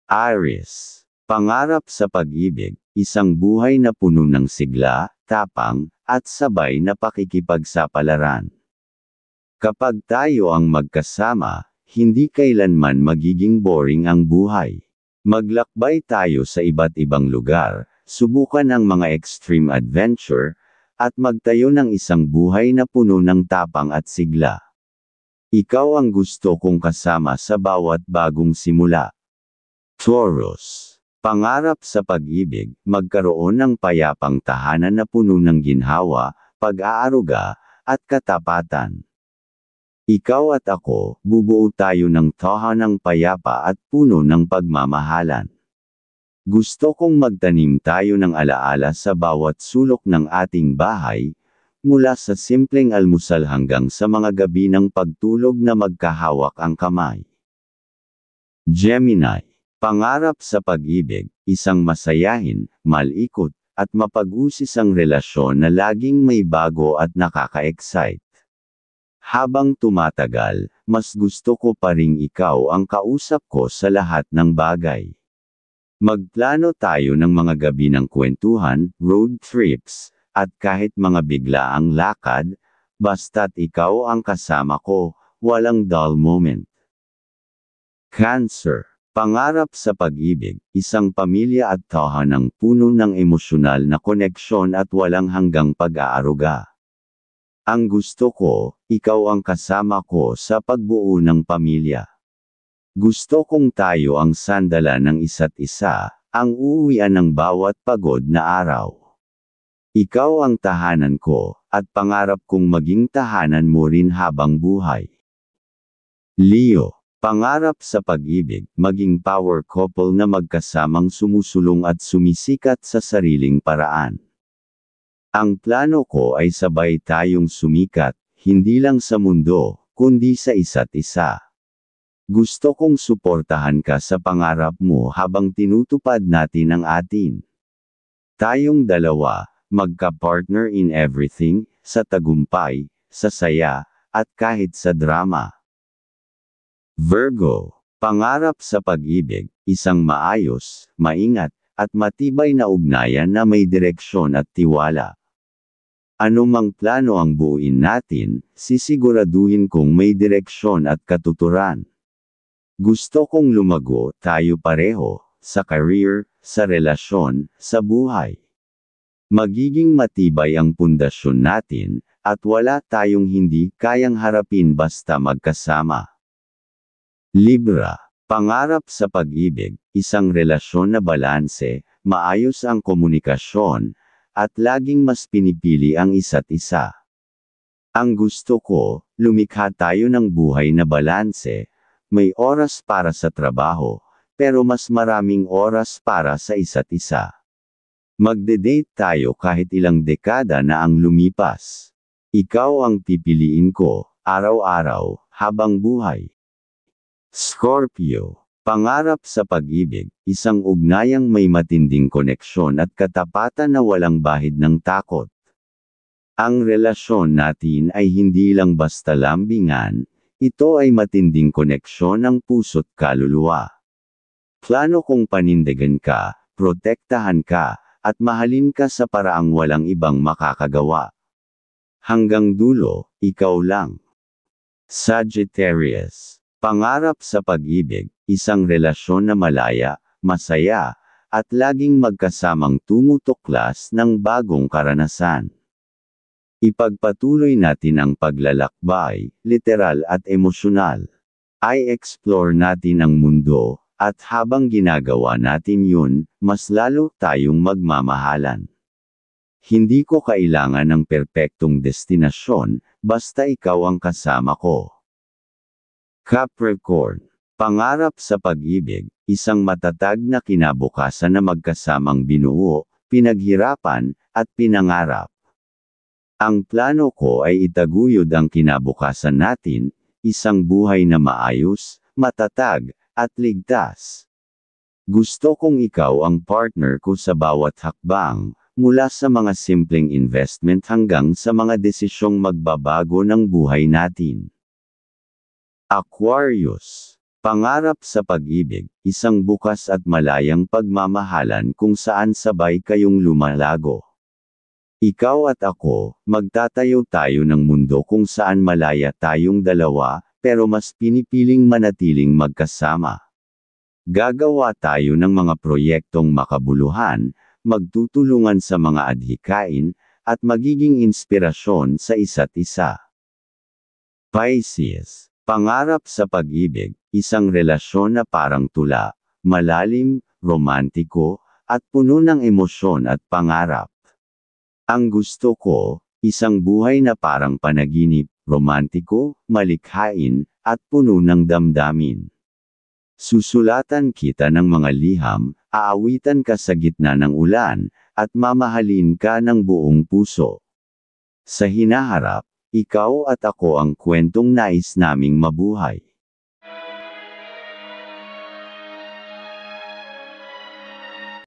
Aries. Pangarap sa pag-ibig, isang buhay na puno ng sigla, tapang, at sabay na pakikipagsapalaran. Kapag tayo ang magkasama, hindi kailanman magiging boring ang buhay. Maglakbay tayo sa iba't ibang lugar, subukan ang mga extreme adventure, at magtayo ng isang buhay na puno ng tapang at sigla. Ikaw ang gusto kong kasama sa bawat bagong simula. Taurus. Pangarap sa pag-ibig, magkaroon ng payapang tahanan na puno ng ginhawa, pag-aaruga, at katapatan. Ikaw at ako, bubuo tayo ng tahanang payapa at puno ng pagmamahalan. Gusto kong magtanim tayo ng alaala sa bawat sulok ng ating bahay, mula sa simpleng almusal hanggang sa mga gabi ng pagtulog na magkahawak ang kamay. Gemini. Pangarap sa pag-ibig, isang masayahin, malikot, at mapag-usisang relasyon na laging may bago at nakaka-excite. Habang tumatagal, mas gusto ko pa ring ikaw ang kausap ko sa lahat ng bagay. Magplano tayo ng mga gabi ng kwentuhan, road trips, at kahit mga biglaang lakad, basta't ikaw ang kasama ko, walang dull moment. Cancer. Pangarap sa pag-ibig, isang pamilya at tahanang puno ng emosyonal na koneksyon at walang hanggang pag-aaruga. Ang gusto ko, ikaw ang kasama ko sa pagbuo ng pamilya. Gusto kong tayo ang sandalan ng isa't isa, ang uuwian ng bawat pagod na araw. Ikaw ang tahanan ko, at pangarap kong maging tahanan mo rin habang buhay. Leo. Pangarap sa pag-ibig, maging power couple na magkasamang sumusulong at sumisikat sa sariling paraan. Ang plano ko ay sabay tayong sumikat, hindi lang sa mundo, kundi sa isa't isa. Gusto kong suportahan ka sa pangarap mo habang tinutupad natin ang atin. Tayong dalawa, magka-partner in everything, sa tagumpay, sa saya, at kahit sa drama. Virgo. Pangarap sa pag-ibig, isang maayos, maingat, at matibay na ugnayan na may direksyon at tiwala. Anumang plano ang buuin natin, sisiguraduhin kong may direksyon at katuturan. Gusto kong lumago tayo pareho, sa career, sa relasyon, sa buhay. Magiging matibay ang pundasyon natin, at wala tayong hindi kayang harapin basta magkasama. Libra. Pangarap sa pag-ibig, isang relasyon na balanse, maayos ang komunikasyon, at laging mas pinipili ang isa't isa. Ang gusto ko, lumikha tayo ng buhay na balanse, may oras para sa trabaho, pero mas maraming oras para sa isa't isa. Magde-date tayo kahit ilang dekada na ang lumipas. Ikaw ang pipiliin ko, araw-araw, habang buhay. Scorpio. Pangarap sa pag-ibig, isang ugnayang may matinding koneksyon at katapatan na walang bahid ng takot. Ang relasyon natin ay hindi lang basta lambingan, ito ay matinding koneksyon ng puso't kaluluwa. Plano kong panindigan ka, protektahan ka, at mahalin ka sa paraang walang ibang makakagawa. Hanggang dulo, ikaw lang. Sagittarius. Pangarap sa pag-ibig, isang relasyon na malaya, masaya, at laging magkasamang tumutuklas ng bagong karanasan. Ipagpatuloy natin ang paglalakbay, literal at emosyonal. I-explore natin ang mundo, at habang ginagawa natin yun, mas lalo tayong magmamahalan. Hindi ko kailangan ng perpektong destinasyon, basta ikaw ang kasama ko. Capricorn. Pangarap sa pag-ibig, isang matatag na kinabukasan na magkasamang binuo, pinaghirapan, at pinangarap. Ang plano ko ay itaguyod ang kinabukasan natin, isang buhay na maayos, matatag, at ligtas. Gusto kong ikaw ang partner ko sa bawat hakbang, mula sa mga simpleng investment hanggang sa mga desisyong magbabago ng buhay natin. Aquarius. Pangarap sa pag-ibig, isang bukas at malayang pagmamahalan kung saan sabay kayong lumalago. Ikaw at ako, magtatayo tayo ng mundo kung saan malaya tayong dalawa, pero mas pinipiling manatiling magkasama. Gagawa tayo ng mga proyektong makabuluhan, magtutulungan sa mga adhikain, at magiging inspirasyon sa isa't isa. Pisces, pangarap sa pag-ibig, isang relasyon na parang tula, malalim, romantiko, at puno ng emosyon at pangarap. Ang gusto ko, isang buhay na parang panaginip, romantiko, malikhain, at puno ng damdamin. Susulatan kita ng mga liham, aawitan ka sa gitna ng ulan, at mamahalin ka ng buong puso. Sa hinaharap, ikaw at ako ang kwentong nais naming mabuhay.